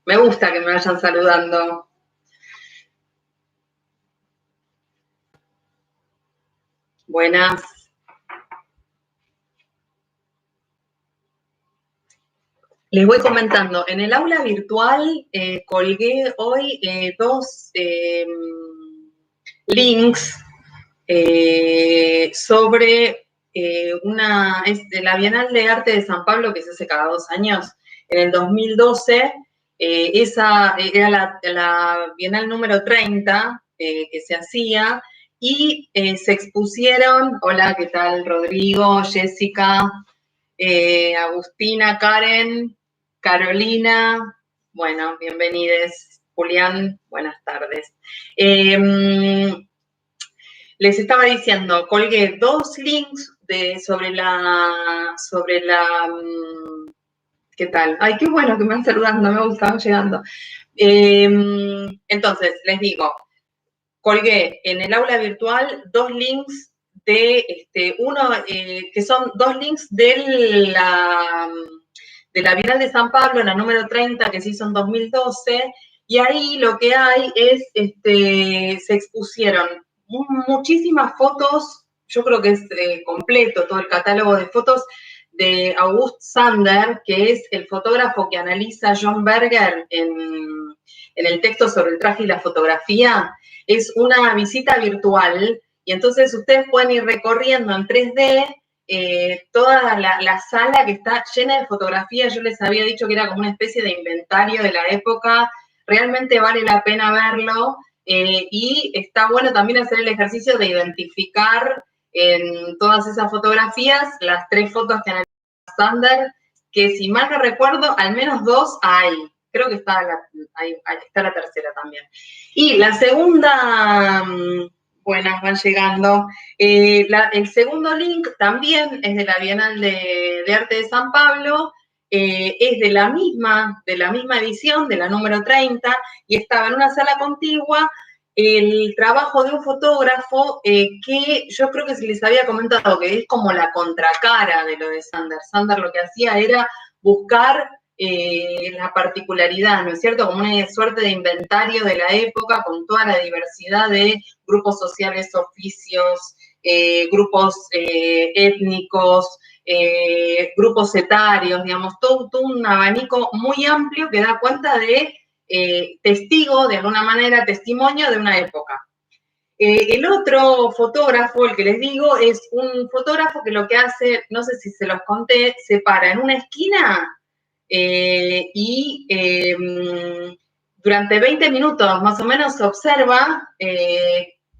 Me gusta que me vayan saludando. Buenas. Les voy comentando. En el aula virtual colgué hoy dos links sobre es de la Bienal de Arte de San Pablo, que se hace cada 2 años. En el 2012, esa era la Bienal número 30 que se hacía, y se expusieron, hola, ¿qué tal? Rodrigo, Jessica, Agustina, Karen, Carolina, bueno, bienvenides. Julián, buenas tardes. Les estaba diciendo, colgué dos links sobre la, ¿qué tal? Ay, qué bueno que me van saludando, me gusta, llegando. Entonces, les digo, colgué en el aula virtual dos links de, que son dos links de la Bienal de San Pablo, la número 30, que se hizo en 2012, y ahí lo que hay es, se expusieron muchísimas fotos, yo creo que es completo todo el catálogo de fotos de August Sander, que es el fotógrafo que analiza John Berger en el texto sobre el traje y la fotografía. Es una visita virtual, y entonces ustedes pueden ir recorriendo en 3D toda la sala, que está llena de fotografías. Yo les había dicho que era como una especie de inventario de la época. Realmente vale la pena verlo, y está bueno también hacer el ejercicio de identificar en todas esas fotografías las 3 fotos que analiza Sander, que si mal no recuerdo, al menos 2 hay. Creo que está está la tercera también. Y la segunda, buenas, van llegando. El segundo link también es de la Bienal de Arte de San Pablo, es de la misma edición, de la número 30, y estaba en una sala contigua el trabajo de un fotógrafo que yo creo que se les había comentado que es como la contracara de lo de Sander. Sander lo que hacía era buscar la particularidad, ¿no es cierto? Como una suerte de inventario de la época con toda la diversidad de grupos sociales, oficios, grupos étnicos, grupos etarios, digamos, todo un abanico muy amplio que da cuenta de testigo, de alguna manera, testimonio de una época. El otro fotógrafo, el que les digo, es un fotógrafo que lo que hace, no sé si se los conté, se para en una esquina y durante 20 minutos más o menos observa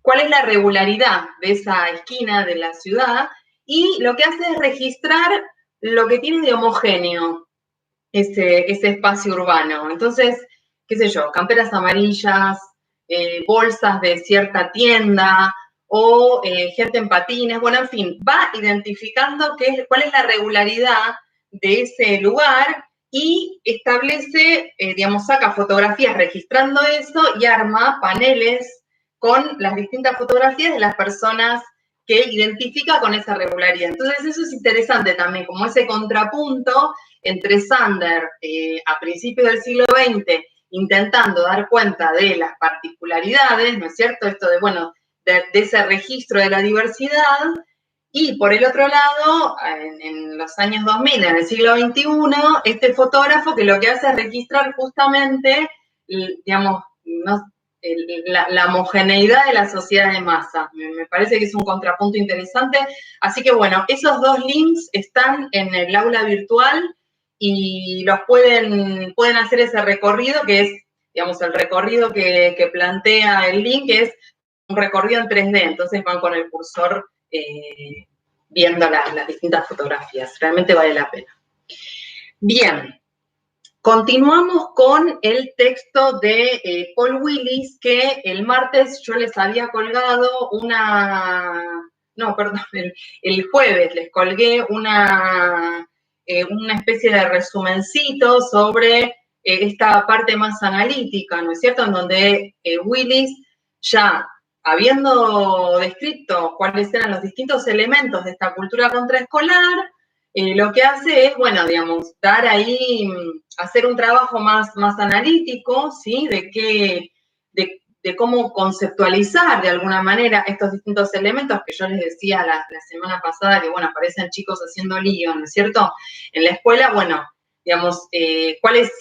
cuál es la regularidad de esa esquina de la ciudad, y lo que hace es registrar lo que tiene de homogéneo ese espacio urbano. Entonces, qué sé yo, camperas amarillas, bolsas de cierta tienda, o gente en patines, bueno, en fin, va identificando cuál es la regularidad de ese lugar, y establece, digamos, saca fotografías registrando eso y arma paneles con las distintas fotografías de las personas que identifica con esa regularidad. Entonces eso es interesante también, como ese contrapunto entre Sander a principios del siglo XX, intentando dar cuenta de las particularidades, ¿no es cierto? Esto de, bueno, de ese registro de la diversidad, y por el otro lado, en los años 2000, en el siglo XXI, este fotógrafo que lo que hace es registrar justamente, digamos, la homogeneidad de la sociedad de masa. Me parece que es un contrapunto interesante. Así que bueno, esos dos links están en el aula virtual y los pueden hacer ese recorrido, que es, digamos, el recorrido que plantea el link, que es un recorrido en 3D, entonces van con el cursor viendo las distintas fotografías. Realmente vale la pena. Bien, continuamos con el texto de Paul Willis, que el martes yo les había colgado el jueves les colgué una especie de resumencito sobre esta parte más analítica, ¿no es cierto?, en donde Willis, ya habiendo descrito cuáles eran los distintos elementos de esta cultura contraescolar, lo que hace es, bueno, digamos, dar ahí, hacer un trabajo más analítico, ¿sí? De cómo conceptualizar de alguna manera estos distintos elementos que yo les decía la semana pasada, que, bueno, aparecen chicos haciendo lío, ¿no es cierto? En la escuela, bueno, digamos, cuál es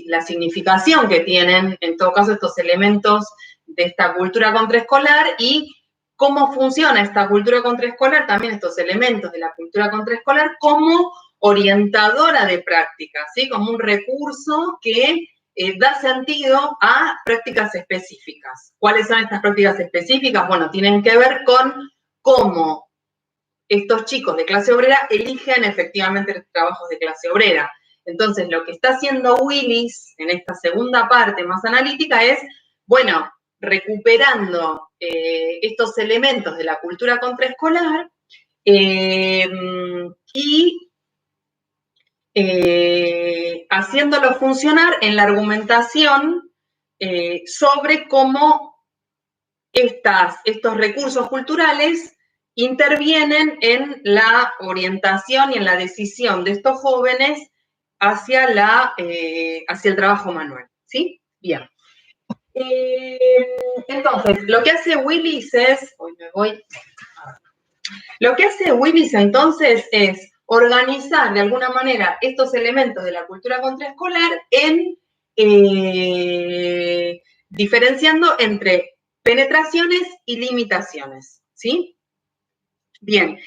la significación que tienen, en todo caso, estos elementos de esta cultura contraescolar y cómo funciona esta cultura contraescolar, también estos elementos de la cultura contraescolar como orientadora de prácticas, ¿sí? Como un recurso que da sentido a prácticas específicas. ¿Cuáles son estas prácticas específicas? Bueno, tienen que ver con cómo estos chicos de clase obrera eligen efectivamente trabajos de clase obrera. Entonces, lo que está haciendo Willis en esta segunda parte más analítica es, bueno, recuperando estos elementos de la cultura contraescolar y haciéndolo funcionar en la argumentación sobre cómo estos recursos culturales intervienen en la orientación y en la decisión de estos jóvenes hacia el trabajo manual, ¿sí? Bien. Entonces, lo que hace Willis es, lo que hace Willis entonces es organizar de alguna manera estos elementos de la cultura contraescolar en diferenciando entre penetraciones y limitaciones, ¿sí? Bien,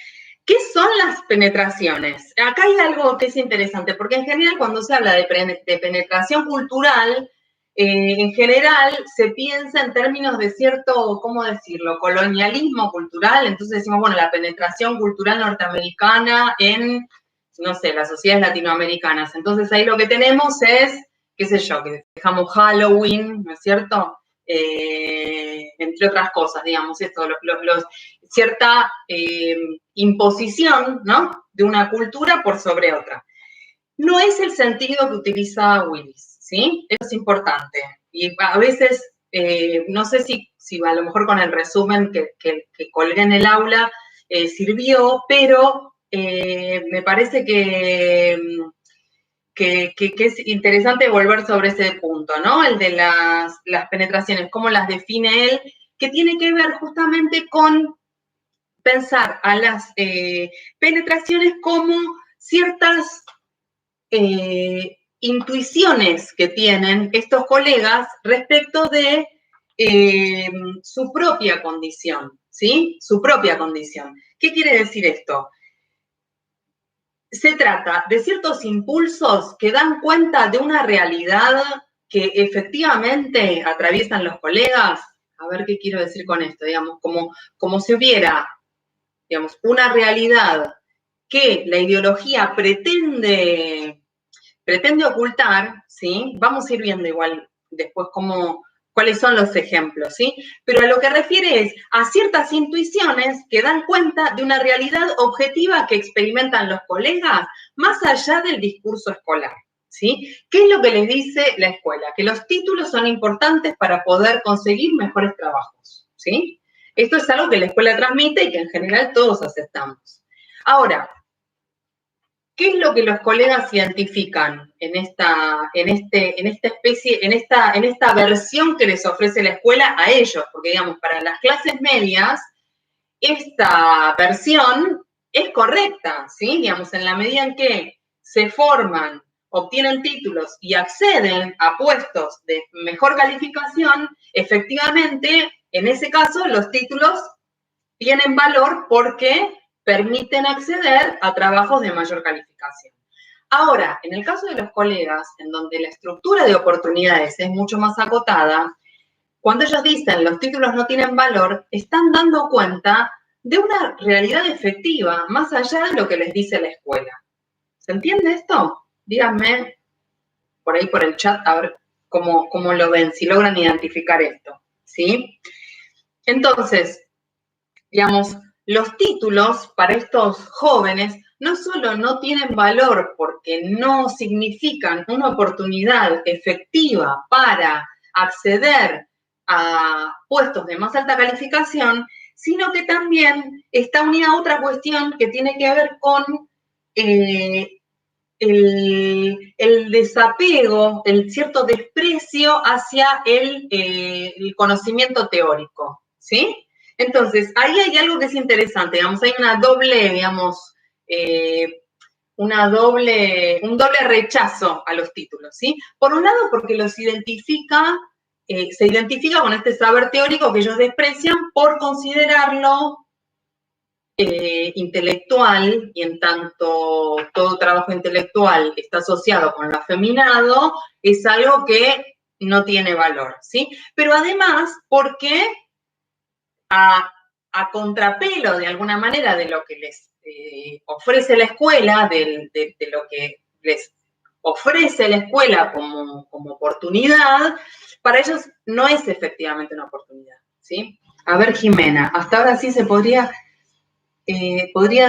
¿qué son las penetraciones? Acá hay algo que es interesante, porque en general cuando se habla de penetración cultural, en general se piensa en términos de cierto, ¿cómo decirlo?, colonialismo cultural. Entonces decimos, bueno, la penetración cultural norteamericana en, no sé, las sociedades latinoamericanas. Entonces ahí lo que tenemos es, qué sé yo, que dejamos Halloween, ¿no es cierto?, entre otras cosas, digamos, esto, cierta imposición, ¿no?, de una cultura por sobre otra. No es el sentido que utiliza Willis, ¿sí? Eso es importante. Y a veces, no sé si a lo mejor con el resumen que colgué en el aula sirvió, pero me parece que es interesante volver sobre ese punto, ¿no? El de las penetraciones, cómo las define él, que tiene que ver justamente con pensar a las penetraciones como ciertas intuiciones que tienen estos colegas respecto de su propia condición, ¿sí? Su propia condición. ¿Qué quiere decir esto? Se trata de ciertos impulsos que dan cuenta de una realidad que efectivamente atraviesan los colegas. A ver qué quiero decir con esto, digamos, como si hubiera, digamos, una realidad que la ideología pretende ocultar, ¿sí? Vamos a ir viendo igual después cuáles son los ejemplos, ¿sí? Pero a lo que refiere es a ciertas intuiciones que dan cuenta de una realidad objetiva que experimentan los colegas más allá del discurso escolar, ¿sí? ¿Qué es lo que les dice la escuela? Que los títulos son importantes para poder conseguir mejores trabajos, ¿sí? Esto es algo que la escuela transmite y que en general todos aceptamos. Ahora, ¿qué es lo que los colegas identifican en esta versión que les ofrece la escuela a ellos? Porque, digamos, para las clases medias, esta versión es correcta, ¿sí? Digamos, en la medida en que se forman, obtienen títulos y acceden a puestos de mejor calificación, efectivamente, en ese caso, los títulos tienen valor porque permiten acceder a trabajos de mayor calificación. Ahora, en el caso de los colegas, en donde la estructura de oportunidades es mucho más acotada, cuando ellos dicen los títulos no tienen valor, están dando cuenta de una realidad efectiva, más allá de lo que les dice la escuela. ¿Se entiende esto? Díganme por ahí por el chat a ver cómo lo ven, si logran identificar esto, ¿sí? Entonces, digamos, los títulos para estos jóvenes no solo no tienen valor porque no significan una oportunidad efectiva para acceder a puestos de más alta calificación, sino que también está unida a otra cuestión que tiene que ver con el desapego, el cierto desprecio hacia el conocimiento teórico, ¿sí? Entonces, ahí hay algo que es interesante, digamos, hay una doble, digamos, un doble rechazo a los títulos, ¿sí? Por un lado, porque los identifica, se identifica con este saber teórico que ellos desprecian por considerarlo intelectual, y en tanto todo trabajo intelectual está asociado con lo afeminado, es algo que no tiene valor, ¿sí? Pero además, porque a contrapelo, de alguna manera, de lo que les ofrece la escuela, de lo que les ofrece la escuela como oportunidad, para ellos no es efectivamente una oportunidad, ¿sí? A ver, Jimena, hasta ahora sí se podría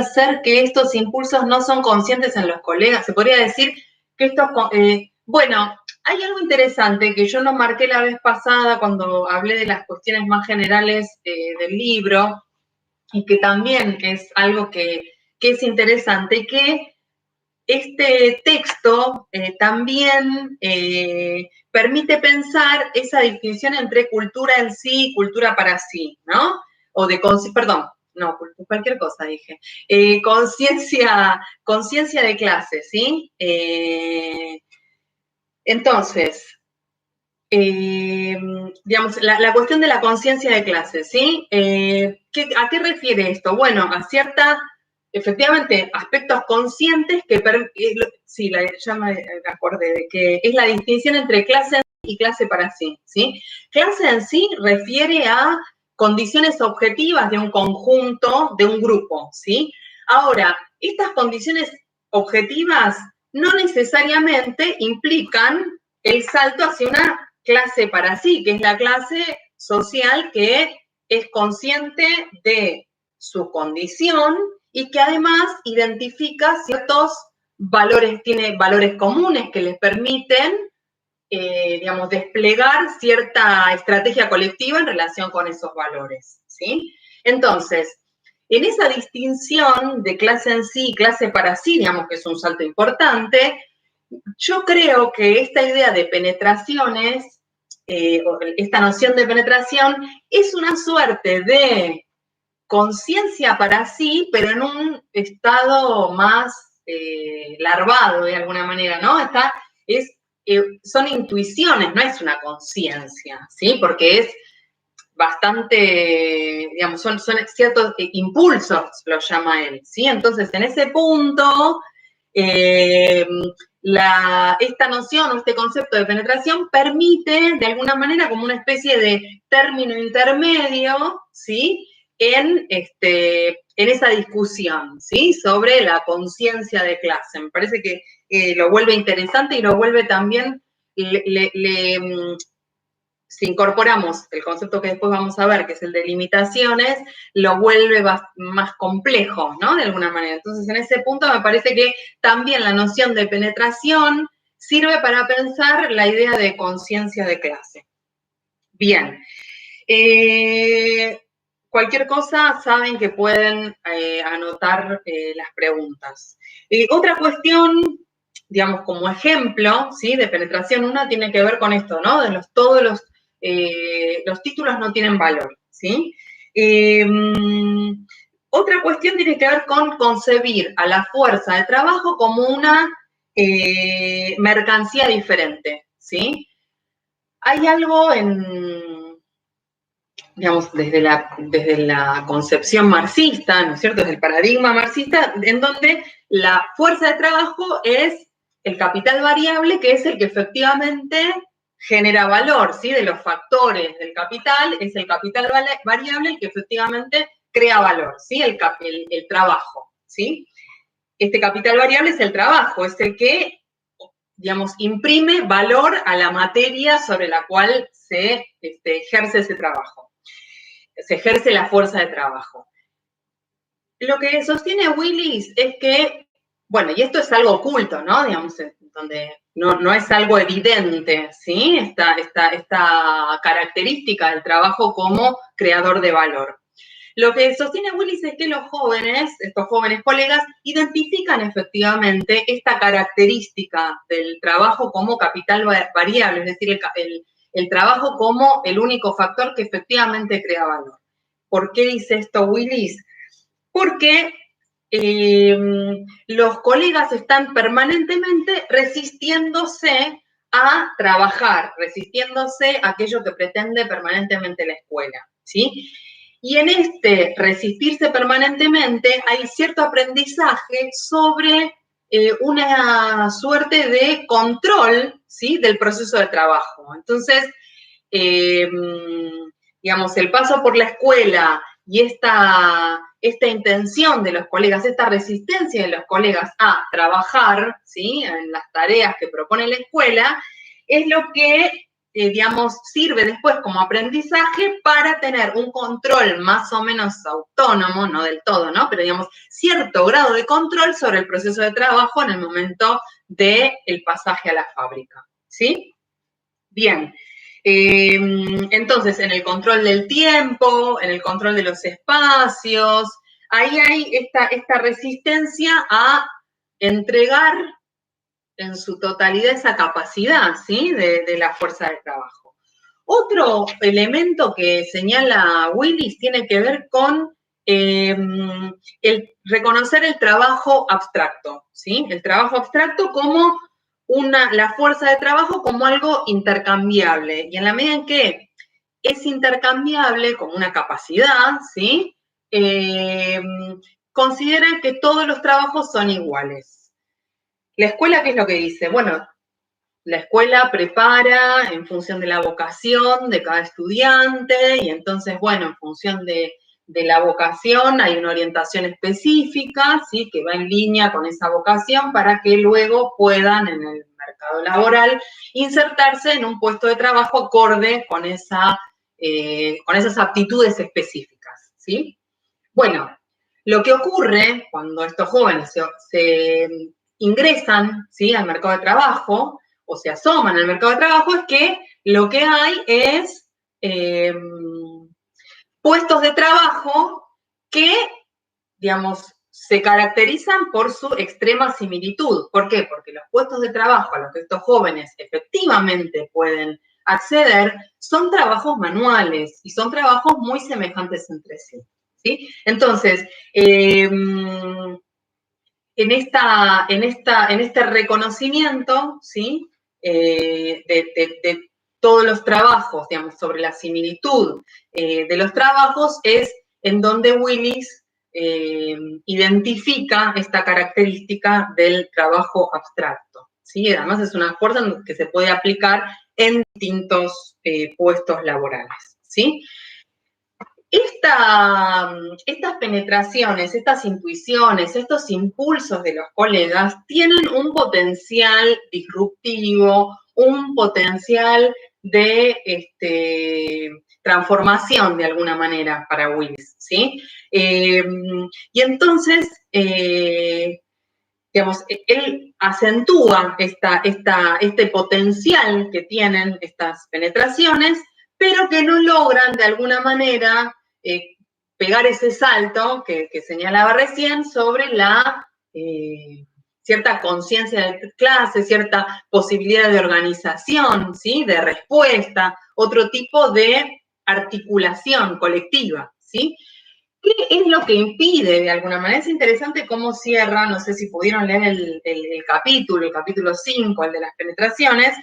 ser que estos impulsos no son conscientes en los colegas. Se podría decir que estos, bueno, hay algo interesante que yo no marqué la vez pasada cuando hablé de las cuestiones más generales del libro, y que también es algo que es interesante, que este texto también permite pensar esa distinción entre cultura en sí y cultura para sí, ¿no? O de, perdón, no, cualquier cosa dije. Conciencia de clase, ¿sí? Entonces, digamos, la cuestión de la conciencia de clase, ¿sí? ¿A qué refiere esto? Bueno, a cierta, efectivamente, aspectos conscientes que, sí, ya me acordé de que es la distinción entre clase en sí y clase para sí, ¿sí? Clase en sí refiere a condiciones objetivas de un conjunto, de un grupo, ¿sí? Ahora, estas condiciones objetivas no necesariamente implican el salto hacia una clase para sí, que es la clase social que es consciente de su condición y que además identifica ciertos valores, tiene valores comunes que les permiten, digamos, desplegar cierta estrategia colectiva en relación con esos valores, ¿sí? Entonces, en esa distinción de clase en sí y clase para sí, digamos que es un salto importante, yo creo que esta idea de penetraciones, esta noción de penetración, es una suerte de conciencia para sí, pero en un estado más larvado de alguna manera, ¿no? Son intuiciones, no es una conciencia, ¿sí? Porque es bastante, digamos, son ciertos impulsos, lo llama él, ¿sí? Entonces, en ese punto, esta noción o este concepto de penetración permite, de alguna manera, como una especie de término intermedio, ¿sí? En esa discusión, ¿sí? Sobre la conciencia de clase. Me parece que lo vuelve interesante y lo vuelve también, si incorporamos el concepto que después vamos a ver, que es el de limitaciones, lo vuelve más complejo, ¿no? De alguna manera. Entonces, en ese punto me parece que también la noción de penetración sirve para pensar la idea de conciencia de clase. Bien. Cualquier cosa, saben que pueden anotar las preguntas. Otra cuestión, digamos, como ejemplo, ¿sí? De penetración, una tiene que ver con esto, ¿no? Todos los títulos no tienen valor, ¿sí? Otra cuestión tiene que ver con concebir a la fuerza de trabajo como una mercancía diferente, ¿sí? Hay algo digamos, desde la concepción marxista, ¿no es cierto?, desde el paradigma marxista, en donde la fuerza de trabajo es el capital variable, que es el que efectivamente genera valor, ¿sí? De los factores del capital, es el capital variable el que efectivamente crea valor, ¿sí? El trabajo, ¿sí? Este capital variable es el trabajo, es el que, digamos, imprime valor a la materia sobre la cual se ejerce ese trabajo. Se ejerce la fuerza de trabajo. Lo que sostiene Willis es que, bueno, y esto es algo oculto, ¿no? Digamos, donde no es algo evidente, ¿sí? Esta característica del trabajo como creador de valor. Lo que sostiene Willis es que los jóvenes, estos jóvenes colegas, identifican efectivamente esta característica del trabajo como capital variable, es decir, el trabajo como el único factor que efectivamente crea valor. ¿Por qué dice esto Willis? Porque los colegas están permanentemente resistiéndose a trabajar, resistiéndose a aquello que pretende permanentemente la escuela, ¿sí? Y en este resistirse permanentemente hay cierto aprendizaje sobre una suerte de control, ¿sí?, del proceso de trabajo. Entonces, digamos, el paso por la escuela y esta intención de los colegas, esta resistencia de los colegas a trabajar, ¿sí?, en las tareas que propone la escuela, es lo que, digamos, sirve después como aprendizaje para tener un control más o menos autónomo, no del todo, ¿no?, pero digamos, cierto grado de control sobre el proceso de trabajo en el momento del pasaje a la fábrica, ¿sí? Bien. Entonces, en el control del tiempo, en el control de los espacios, ahí hay esta resistencia a entregar en su totalidad esa capacidad, ¿sí?, de la fuerza de trabajo. Otro elemento que señala Willis tiene que ver con el reconocer el trabajo abstracto, ¿sí? El trabajo abstracto como la fuerza de trabajo como algo intercambiable. Y en la medida en que es intercambiable como una capacidad, ¿sí? Consideran que todos los trabajos son iguales. La escuela, ¿qué es lo que dice? Bueno, la escuela prepara en función de la vocación de cada estudiante y entonces, bueno, en función de la vocación hay una orientación específica, ¿sí?, que va en línea con esa vocación para que luego puedan en el mercado laboral insertarse en un puesto de trabajo acorde con esas aptitudes específicas, ¿sí? Bueno, lo que ocurre cuando estos jóvenes se ingresan, ¿sí?, al mercado de trabajo o se asoman al mercado de trabajo es que lo que hay es puestos de trabajo que, digamos, se caracterizan por su extrema similitud. ¿Por qué? Porque los puestos de trabajo a los que estos jóvenes efectivamente pueden acceder son trabajos manuales y son trabajos muy semejantes entre sí, ¿sí? Entonces, en este reconocimiento, ¿sí?, de todos los trabajos, digamos, sobre la similitud de los trabajos, es en donde Willis identifica esta característica del trabajo abstracto, ¿sí? Además es una fuerza que se puede aplicar en distintos puestos laborales, ¿sí? Estas penetraciones, estas intuiciones, estos impulsos de los colegas tienen un potencial disruptivo, un potencial de transformación de alguna manera para Willis, ¿sí? Y entonces, digamos, él acentúa este potencial que tienen estas penetraciones, pero que no logran de alguna manera pegar ese salto que señalaba recién sobre la cierta conciencia de clase, cierta posibilidad de organización, ¿sí?, de respuesta, otro tipo de articulación colectiva, ¿sí? ¿Qué es lo que impide, de alguna manera? Es interesante cómo cierra, no sé si pudieron leer el capítulo 5, el de las penetraciones,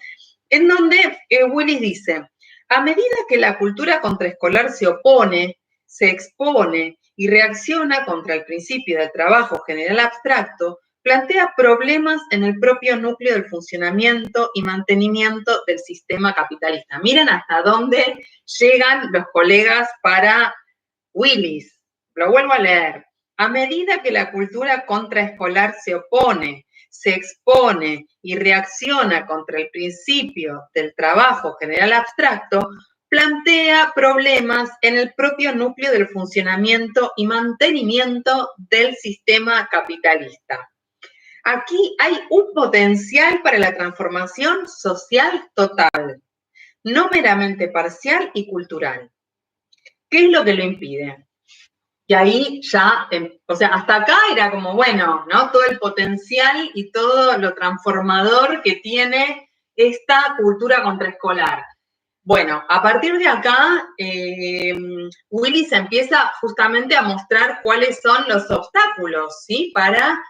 en donde Willis dice, a medida que la cultura contraescolar se opone, se expone y reacciona contra el principio del trabajo general abstracto, plantea problemas en el propio núcleo del funcionamiento y mantenimiento del sistema capitalista. Miren hasta dónde llegan los colegas para Willis. Lo vuelvo a leer. A medida que la cultura contraescolar se opone, se expone y reacciona contra el principio del trabajo general abstracto, plantea problemas en el propio núcleo del funcionamiento y mantenimiento del sistema capitalista. Aquí hay un potencial para la transformación social total, no meramente parcial y cultural. ¿Qué es lo que lo impide? Y ahí ya, o sea, hasta acá era como, bueno, ¿no? Todo el potencial y todo lo transformador que tiene esta cultura contraescolar. Bueno, a partir de acá, Willis empieza justamente a mostrar cuáles son los obstáculos, ¿sí? Para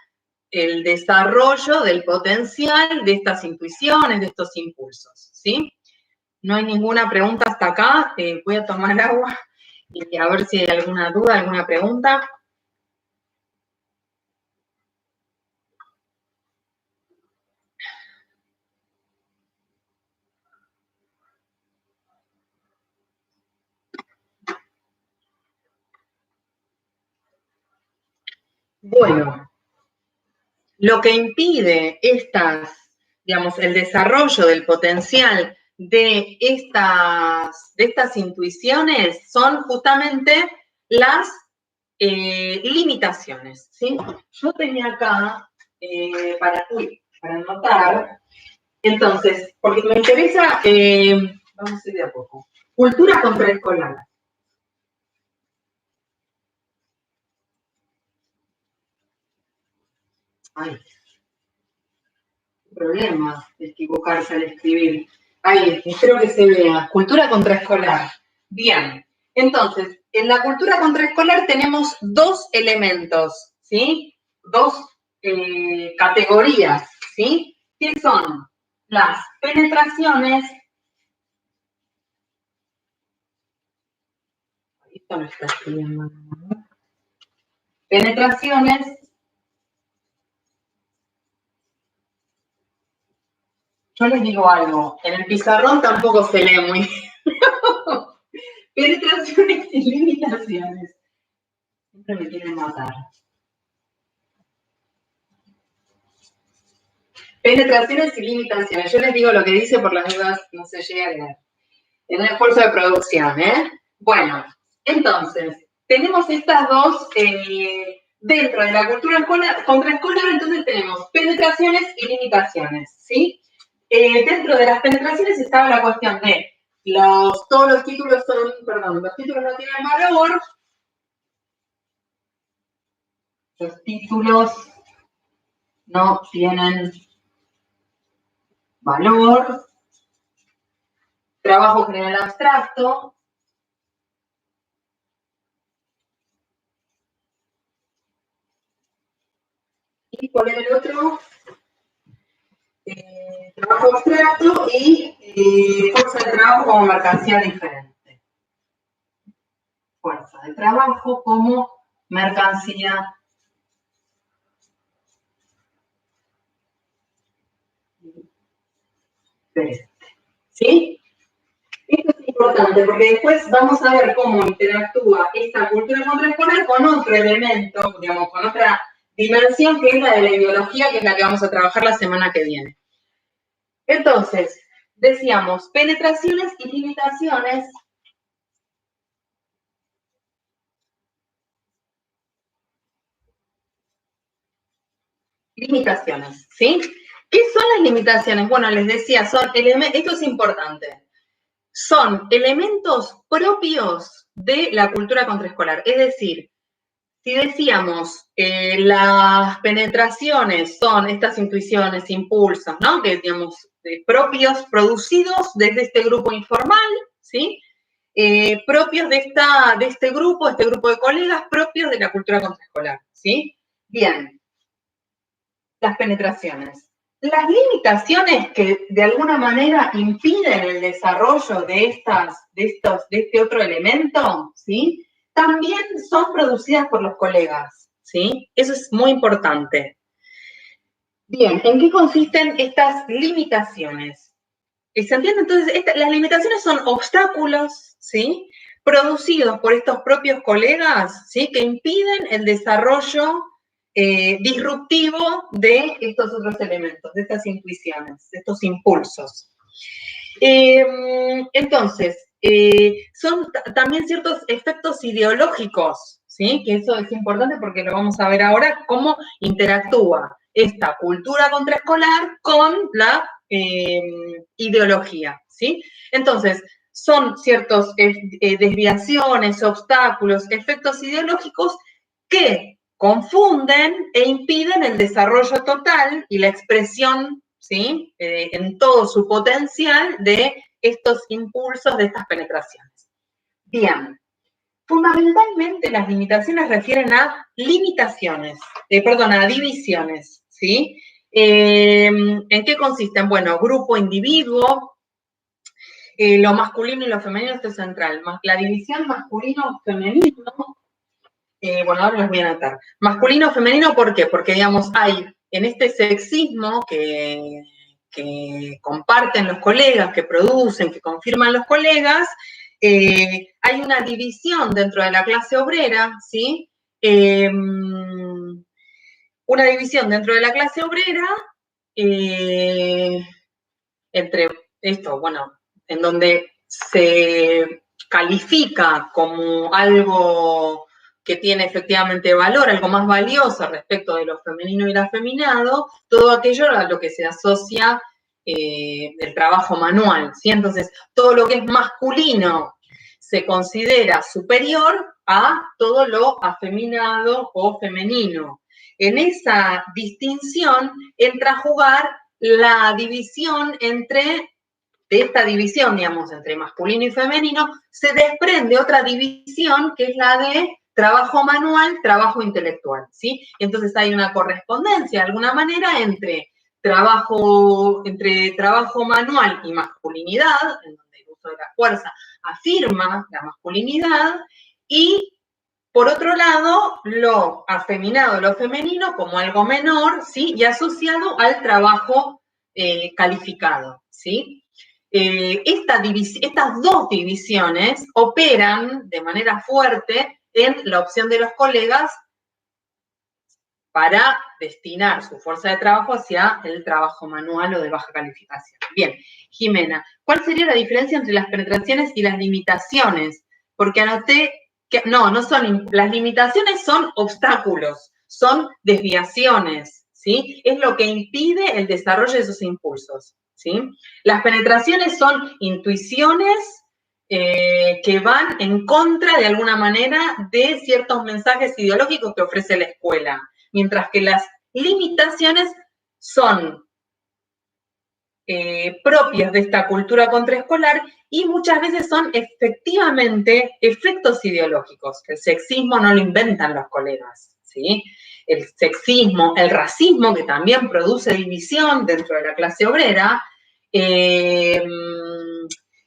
el desarrollo del potencial de estas intuiciones, de estos impulsos, ¿sí? No hay ninguna pregunta hasta acá. Voy a tomar agua y a ver si hay alguna duda, alguna pregunta. Bueno, lo que impide digamos, el desarrollo del potencial de estas intuiciones son justamente las limitaciones, ¿sí? Yo tenía acá, para anotar, entonces, porque me interesa, vamos a ir de a poco, cultura contraescolar. Ay, problema de equivocarse al escribir. Ahí, espero que se vea. Cultura contraescolar. Bien. Entonces, en la cultura contraescolar tenemos dos elementos, ¿sí? Dos categorías, ¿sí? Que son las penetraciones. Esto no está escribiendo. Penetraciones. Yo les digo algo, en el pizarrón tampoco se lee muy bien. Penetraciones y limitaciones. Siempre me quieren matar. Penetraciones y limitaciones. Yo les digo lo que dice por las dudas, no se llega a leer. En un esfuerzo de producción, ¿eh? Bueno, entonces, tenemos estas dos, dentro de la cultura contraescolar, entonces tenemos penetraciones y limitaciones, ¿sí? Dentro de las penetraciones estaba la cuestión de todos los títulos los títulos no tienen valor, los títulos no tienen valor, trabajo general abstracto, y cuál era el otro, trabajo abstracto y fuerza de trabajo como mercancía diferente. Fuerza de trabajo como mercancía diferente. ¿Sí? Esto es importante porque después vamos a ver cómo interactúa esta cultura contraescolar con otro elemento, digamos, con otra dimensión que es la de la ideología, que es la que vamos a trabajar la semana que viene. Entonces, decíamos, penetraciones y limitaciones. Limitaciones, ¿sí? ¿Qué son las limitaciones? Bueno, les decía, esto es importante, son elementos propios de la cultura contraescolar. Es decir, si decíamos las penetraciones son estas intuiciones, impulsos, ¿no? Que digamos, propios, producidos desde este grupo informal, ¿sí? Propios de este grupo de colegas, propios de la cultura contraescolar, ¿sí? Bien, las penetraciones. Las limitaciones que de alguna manera impiden el desarrollo de este otro elemento, ¿sí? También son producidas por los colegas, ¿sí? Eso es muy importante. Bien, ¿en qué consisten estas limitaciones? ¿Se entiende? Entonces, las limitaciones son obstáculos, ¿sí? Producidos por estos propios colegas, ¿sí? Que impiden el desarrollo disruptivo de estos otros elementos, de estas intuiciones, de estos impulsos. Entonces, son también ciertos efectos ideológicos, ¿sí? Que eso es importante porque lo vamos a ver ahora, cómo interactúa esta cultura contraescolar con la ideología, ¿sí? Entonces, son ciertas desviaciones, obstáculos, efectos ideológicos que confunden e impiden el desarrollo total y la expresión, ¿sí? En todo su potencial de estos impulsos, de estas penetraciones. Bien. Fundamentalmente las limitaciones refieren a limitaciones, a divisiones, ¿sí? ¿En qué consisten? Bueno, grupo, individuo, lo masculino y lo femenino, esto es central. La división masculino-femenino, bueno, ahora los voy a anotar. Masculino-femenino, ¿por qué? Porque, digamos, hay en este sexismo que comparten los colegas, que producen, que confirman los colegas, hay una división dentro de la clase obrera, ¿sí? Una división dentro de la clase obrera entre esto, bueno, en donde se califica como algo que tiene efectivamente valor, algo más valioso respecto de lo femenino y lo afeminado, todo aquello a lo que se asocia el trabajo manual, ¿sí? Entonces, todo lo que es masculino se considera superior a todo lo afeminado o femenino. En esa distinción entra a jugar la división de esta división, digamos, entre masculino y femenino, se desprende otra división que es la de trabajo manual, trabajo intelectual, ¿sí? Entonces hay una correspondencia, de alguna manera, entre trabajo manual y masculinidad, en donde el uso de la fuerza afirma la masculinidad, y por otro lado, lo afeminado, lo femenino, como algo menor, ¿sí? Y asociado al trabajo calificado, ¿sí? Estas dos divisiones operan de manera fuerte en la opción de los colegas para destinar su fuerza de trabajo hacia el trabajo manual o de baja calificación. Bien, Jimena, ¿cuál sería la diferencia entre las penetraciones y las limitaciones? Porque anoté que no son, las limitaciones son obstáculos, son desviaciones, ¿sí? Es lo que impide el desarrollo de esos impulsos, ¿sí? Las penetraciones son intuiciones que van en contra, de alguna manera, de ciertos mensajes ideológicos que ofrece la escuela, mientras que las limitaciones son propias de esta cultura contraescolar y muchas veces son efectivamente efectos ideológicos. El sexismo no lo inventan los colegas, ¿sí? El sexismo, el racismo, que también produce división dentro de la clase obrera,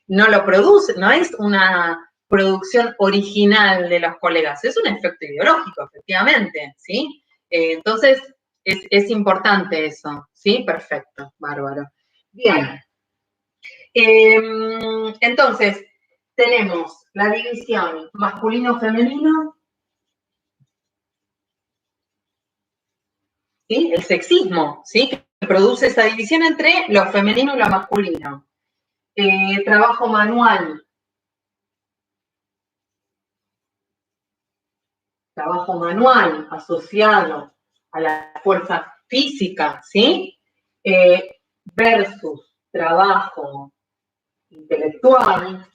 no lo produce, no es una producción original de los colegas, es un efecto ideológico, efectivamente, ¿sí? Entonces, es importante eso, ¿sí? Perfecto, bárbaro. Bien. Entonces, tenemos la división masculino-femenino, ¿sí? El sexismo, ¿sí? Que produce esa división entre lo femenino y lo masculino. Trabajo manual. Trabajo manual asociado a la fuerza física, ¿sí? Versus trabajo intelectual,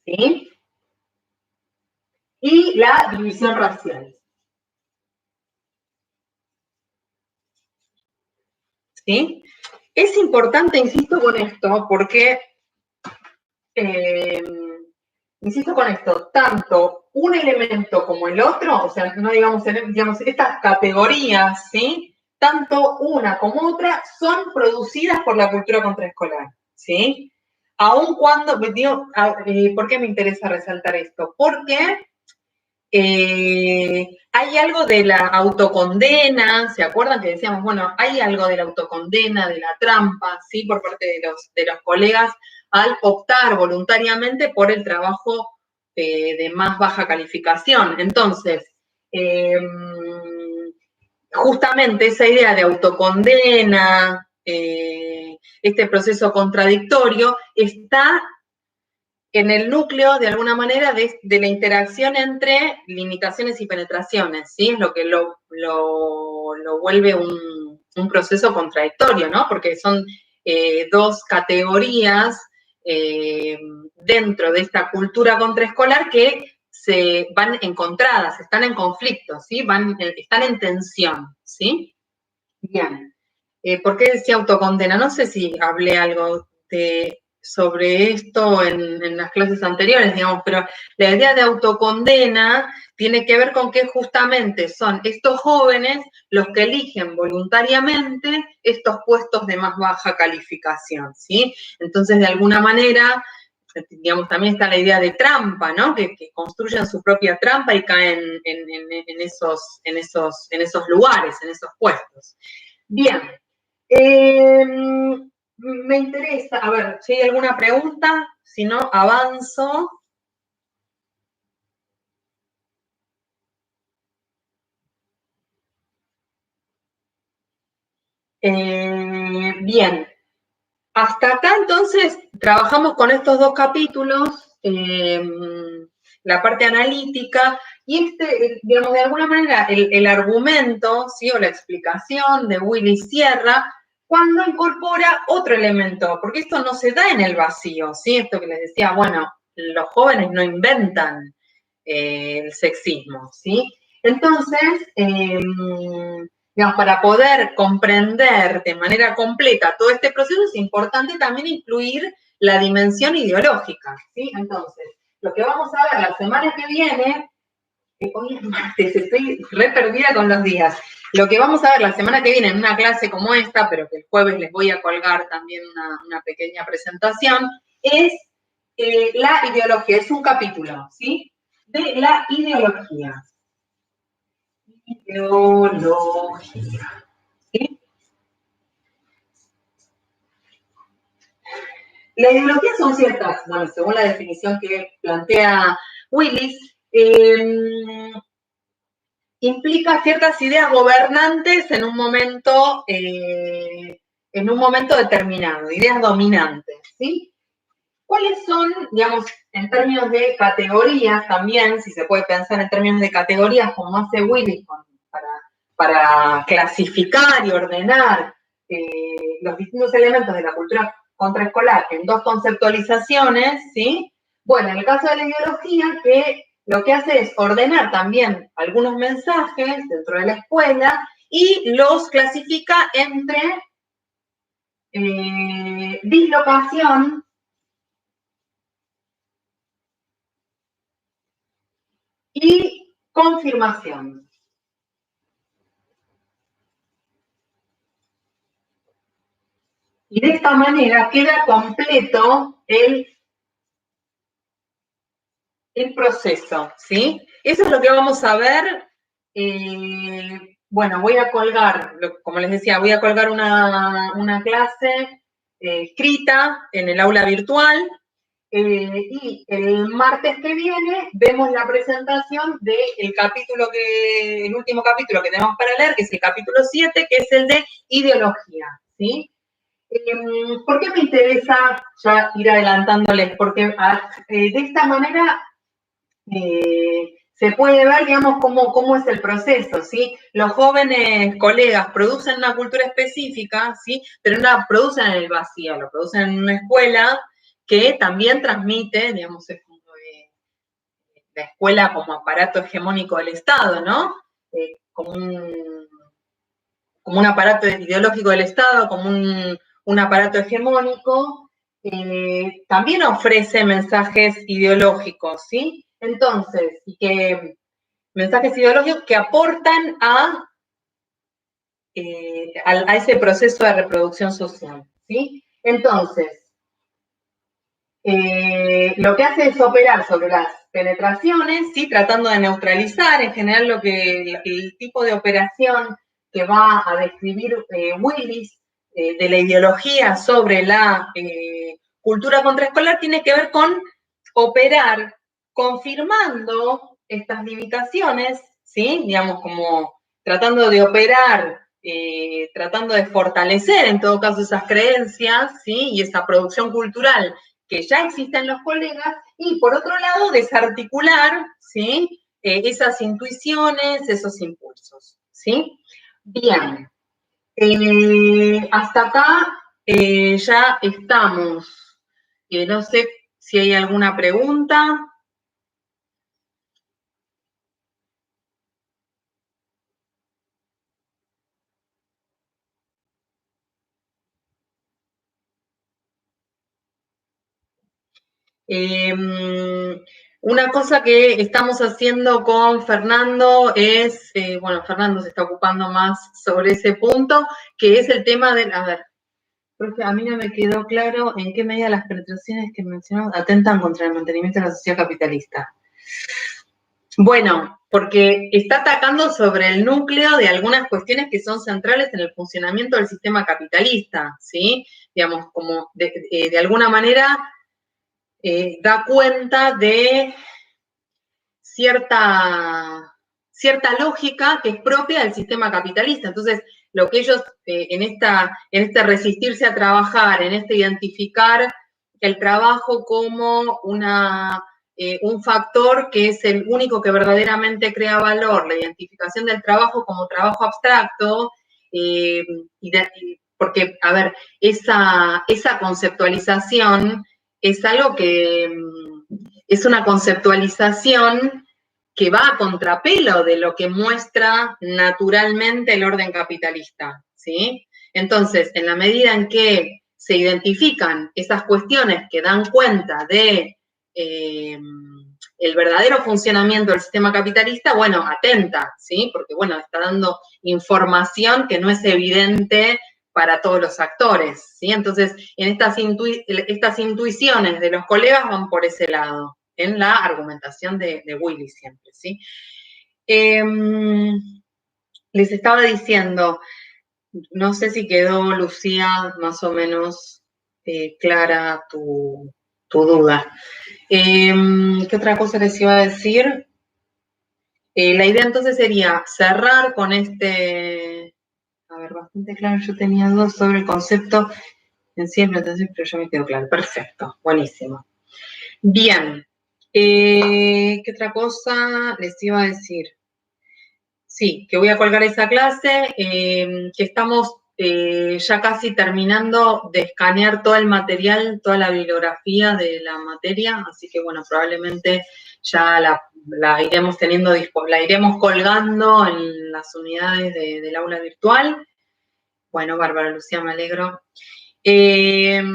¿sí? Y la división racial, ¿sí? Es importante, insisto con esto, porque, insisto con esto, tanto un elemento como el otro, o sea, no digamos estas categorías, ¿sí? Tanto una como otra son producidas por la cultura contraescolar, ¿sí? Aun cuando, digo, ¿por qué me interesa resaltar esto? Porque hay algo de la autocondena, ¿se acuerdan que decíamos, bueno, hay algo de la autocondena, de la trampa, ¿sí? Por parte de los colegas al optar voluntariamente por el trabajo de más baja calificación. Entonces, justamente esa idea de autocondena, este proceso contradictorio, está en el núcleo, de alguna manera, de la interacción entre limitaciones y penetraciones, ¿sí? Es lo que lo vuelve un proceso contradictorio, ¿no? Porque son dos categorías dentro de esta cultura contraescolar que se van encontradas, están en conflicto, ¿sí? Están en tensión, ¿sí? Bien. ¿Por qué decía autocondena? No sé si hablé algo sobre esto en las clases anteriores, digamos, pero la idea de autocondena tiene que ver con que justamente son estos jóvenes los que eligen voluntariamente estos puestos de más baja calificación, ¿sí? Entonces, de alguna manera, digamos, también está la idea de trampa, ¿no? Que construyen su propia trampa y caen en esos lugares, en esos puestos. Bien. Me interesa, a ver, si hay alguna pregunta, si no, avanzo. Bien, hasta acá entonces trabajamos con estos dos capítulos, la parte analítica, y digamos, de alguna manera, el argumento, ¿sí? O la explicación de Willy Sierra, cuando incorpora otro elemento, porque esto no se da en el vacío, ¿sí? Esto que les decía, bueno, los jóvenes no inventan el sexismo, ¿sí? Entonces, digamos, para poder comprender de manera completa todo este proceso es importante también incluir la dimensión ideológica, ¿sí? Entonces, lo que vamos a ver la semana que viene, hoy es martes, estoy re perdida con los días. Lo que vamos a ver la semana que viene en una clase como esta, pero que el jueves les voy a colgar también una pequeña presentación, es la ideología, es un capítulo, ¿sí? De la ideología. Ideología. ¿Sí? La ideología son ciertas, bueno, según la definición que plantea Willis, implica ciertas ideas gobernantes en un momento determinado, ideas dominantes, ¿sí? ¿Cuáles son, digamos, en términos de categorías también, si se puede pensar en términos de categorías, como hace Willis para clasificar y ordenar los distintos elementos de la cultura contraescolar en dos conceptualizaciones, ¿sí? Bueno, en el caso de la ideología, que lo que hace es ordenar también algunos mensajes dentro de la escuela y los clasifica entre dislocación y confirmación. Y de esta manera queda completo el proceso, ¿sí? Eso es lo que vamos a ver. Bueno, voy a colgar, como les decía, voy a colgar una clase escrita en el aula virtual. Y el martes que viene vemos la presentación del capítulo el último capítulo que tenemos para leer, que es el capítulo 7, que es el de ideología, ¿sí? ¿Por qué me interesa ya ir adelantándoles? Porque de esta manera se puede ver, digamos, cómo es el proceso, ¿sí? Los jóvenes colegas producen una cultura específica, ¿sí? Pero no la producen en el vacío, lo producen en una escuela que también transmite, digamos, es como la escuela como aparato hegemónico del Estado, ¿no? Como un aparato ideológico del Estado, como un aparato hegemónico, también ofrece mensajes ideológicos, ¿sí? Entonces, mensajes ideológicos que aportan a ese proceso de reproducción social, ¿sí? Entonces, lo que hace es operar sobre las penetraciones, ¿sí? Tratando de neutralizar en general el tipo de operación que va a describir Willis de la ideología sobre la cultura contraescolar tiene que ver con operar confirmando estas limitaciones, ¿sí? Digamos, como tratando de operar, tratando de fortalecer en todo caso esas creencias, ¿sí? Y esa producción cultural que ya existen los colegas, y por otro lado, desarticular, ¿sí? Esas intuiciones, esos impulsos, ¿sí? Bien. Hasta acá Ya estamos. No sé si hay alguna pregunta. Una cosa que estamos haciendo con Fernando es, bueno, Fernando se está ocupando más sobre ese punto, que es el tema del, a ver, profe, a mí no me quedó claro en qué medida las penetraciones que mencionamos atentan contra el mantenimiento de la sociedad capitalista. Bueno, porque está atacando sobre el núcleo de algunas cuestiones que son centrales en el funcionamiento del sistema capitalista, ¿sí? Digamos, como de alguna manera da cuenta de cierta lógica que es propia del sistema capitalista. Entonces, lo que ellos en este resistirse a trabajar, en este identificar el trabajo como un factor que es el único que verdaderamente crea valor, la identificación del trabajo como trabajo abstracto, porque, a ver, esa conceptualización es algo que es una conceptualización que va a contrapelo de lo que muestra naturalmente el orden capitalista, ¿sí? Entonces, en la medida en que se identifican esas cuestiones que dan cuenta de el verdadero funcionamiento del sistema capitalista, bueno, atenta, ¿sí? Porque, bueno, está dando información que no es evidente para todos los actores, ¿sí? Entonces, en estas intuiciones de los colegas van por ese lado, en la argumentación de Willy siempre, ¿sí? Les estaba diciendo, no sé si quedó, Lucía, más o menos clara tu duda. ¿Qué otra cosa les iba a decir? La idea entonces sería cerrar con este, a ver, bastante claro, yo tenía dudas sobre el concepto en sí, entonces, pero ya me quedó claro. Perfecto, buenísimo. Bien, ¿qué otra cosa les iba a decir? Sí, que voy a colgar esa clase, que estamos ya casi terminando de escanear todo el material, toda la bibliografía de la materia, así que bueno, probablemente ya la iremos teniendo, la iremos colgando en las unidades del aula virtual. Bueno, Bárbara, Lucía, me alegro. Del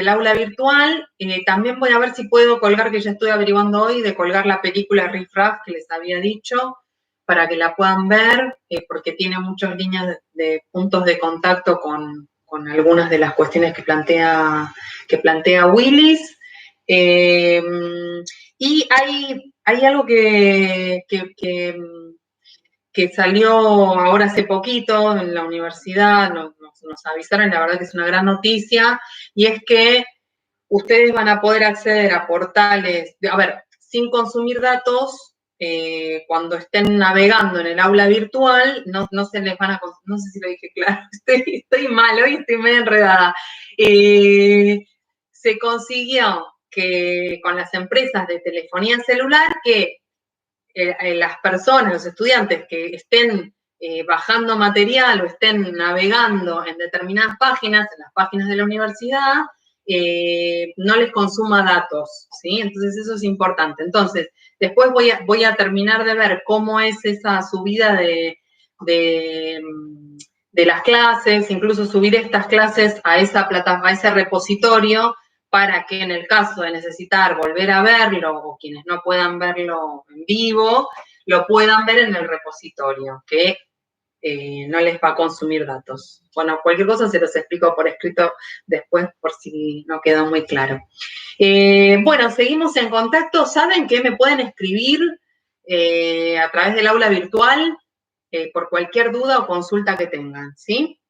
aula virtual, también voy a ver si puedo colgar, que ya estoy averiguando hoy, de colgar la película Riff Raff que les había dicho, para que la puedan ver, porque tiene muchas líneas de puntos de contacto con algunas de las cuestiones que plantea Willis. Y hay algo que salió ahora hace poquito en la universidad, nos avisaron, la verdad que es una gran noticia, y es que ustedes van a poder acceder a portales, a ver, sin consumir datos, cuando estén navegando en el aula virtual, no se les van a, no sé si lo dije claro, estoy mal, hoy estoy medio enredada. Se consiguió que con las empresas de telefonía celular que las personas, los estudiantes que estén bajando material o estén navegando en determinadas páginas, en las páginas de la universidad, no les consuma datos, ¿sí? Entonces eso es importante. Entonces, después voy a terminar de ver cómo es esa subida de las clases, incluso subir estas clases a esa plataforma, a ese repositorio, para que en el caso de necesitar volver a verlo o quienes no puedan verlo en vivo, lo puedan ver en el repositorio, que no les va a consumir datos. Bueno, cualquier cosa se los explico por escrito después por si no quedó muy claro. Bueno, seguimos en contacto. Saben que me pueden escribir a través del aula virtual por cualquier duda o consulta que tengan, ¿sí?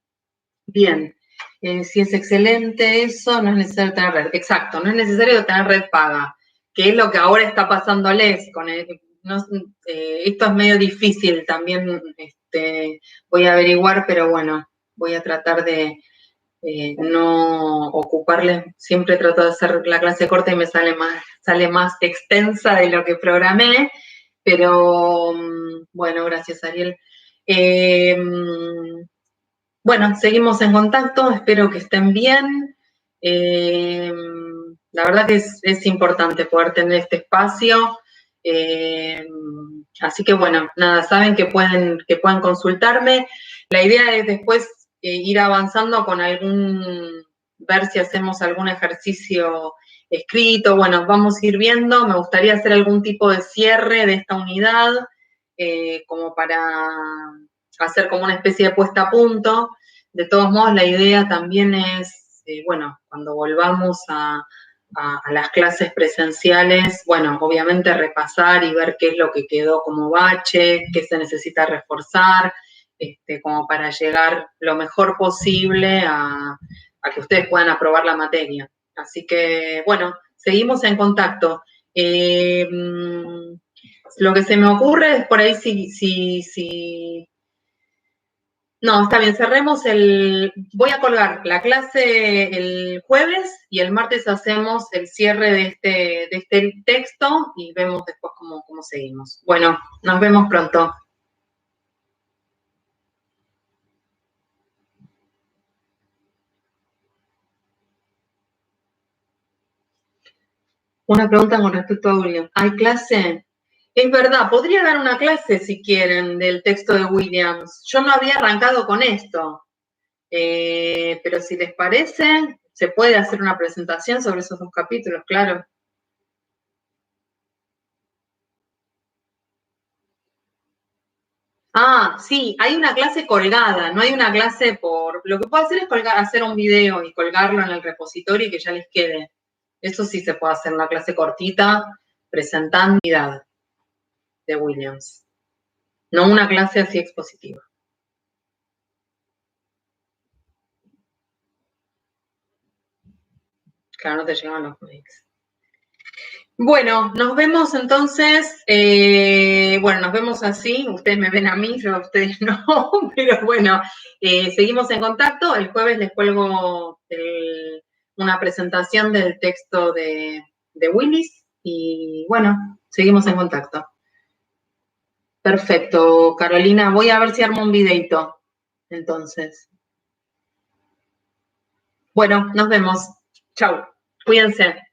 Bien. Si es excelente eso, no es necesario tener red. Exacto, no es necesario tener red paga, que es lo que ahora está pasándoles. Esto es medio difícil también, voy a averiguar, pero bueno, voy a tratar de no ocuparles. Siempre trato de hacer la clase corta y me sale más extensa de lo que programé, pero bueno, gracias, Ariel. Bueno, seguimos en contacto, espero que estén bien. La verdad que es importante poder tener este espacio. Así que bueno, nada, saben que pueden consultarme. La idea es después ir avanzando con ver si hacemos algún ejercicio escrito. Bueno, vamos a ir viendo. Me gustaría hacer algún tipo de cierre de esta unidad, como para hacer como una especie de puesta a punto. De todos modos, la idea también es, bueno, cuando volvamos a las clases presenciales, bueno, obviamente repasar y ver qué es lo que quedó como bache, qué se necesita reforzar, como para llegar lo mejor posible a que ustedes puedan aprobar la materia. Así que, bueno, seguimos en contacto. Lo que se me ocurre es por ahí si no, está bien, cerremos voy a colgar la clase el jueves y el martes hacemos el cierre de este texto y vemos después cómo seguimos. Bueno, nos vemos pronto. Una pregunta con respecto a William. ¿Hay clase? Es verdad, podría dar una clase si quieren del texto de Williams. Yo no había arrancado con esto, pero si les parece, se puede hacer una presentación sobre esos dos capítulos, claro. Ah, sí, hay una clase colgada, no hay una clase por... Lo que puedo hacer es hacer un video y colgarlo en el repositorio y que ya les quede. Eso sí se puede hacer, una clase cortita presentando la unidad de Williams. No una clase así expositiva. Claro, no te llegan los mails. Bueno, nos vemos entonces, bueno, nos vemos así, ustedes me ven a mí, yo a ustedes no, pero bueno, seguimos en contacto, el jueves les cuelgo una presentación del texto de Willis y bueno, seguimos en contacto. Perfecto, Carolina, voy a ver si armo un videito, entonces. Bueno, nos vemos. Chau, cuídense.